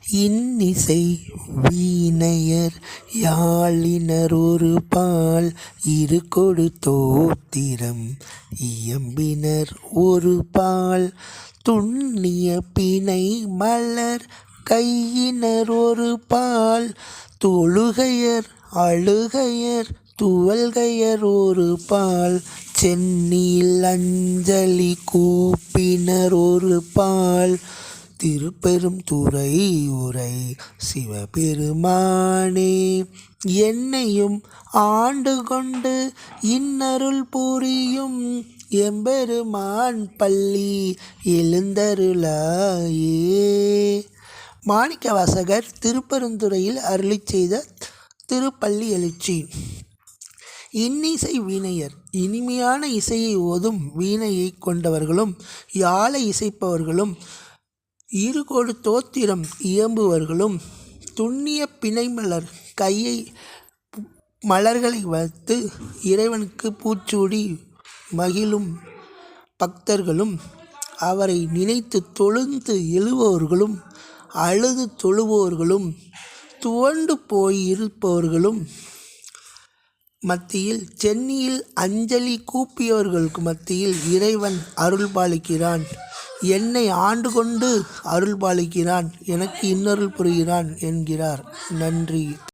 இன்னிசை வீணையர் யாழினர் ஒரு பால் இருகொடு தோத்திரம் இயம்பினர் ஒரு பால் துன்னிய பிணை மலர் கையினர் ஒரு பால் தொழுகையர் அழுகையர் துவல்கையர் ஒரு பால் சென்னியில் அஞ்சலி கூப்பினர் ஒரு பால் திருப்பெருந்துறை உரை சிவபெருமானே என்னையும் ஆண்டு கொண்டு இன்னருள் புரியும் எம்பெருமான் பள்ளி எழுந்தருளாயே. மாணிக்கவாசகர் திருப்பெருந்துறையில் அருளிச் செய்த திருப்பள்ளி எழுச்சி. இன்னிசை வீணையர் இனிமையான இசையை ஓதும் வீணையை கொண்டவர்களும் யாழை இசைப்பவர்களும் இருகொடு தோத்திரம் இயம்புவர்களும் துன்னிய பிணைமலர் கையை மலர்களை வைத்து இறைவனுக்கு பூச்சூடி மகிழும் பக்தர்களும் அவரை நினைத்து தொழுந்து எழுபவர்களும் அழுது தொழுபவர்களும் துவண்டு போய் இருப்பவர்களும் மத்தியில் சென்னியில் அஞ்சலி கூப்பியவர்களுக்கு மத்தியில் இறைவன் அருள்பாலிக்கிறான். என்னை ஆண்டு கொண்டு அருள்பாலிக்கிறான், எனக்கு இன்னருள் புரிகிறான் என்கிறார். நன்றி.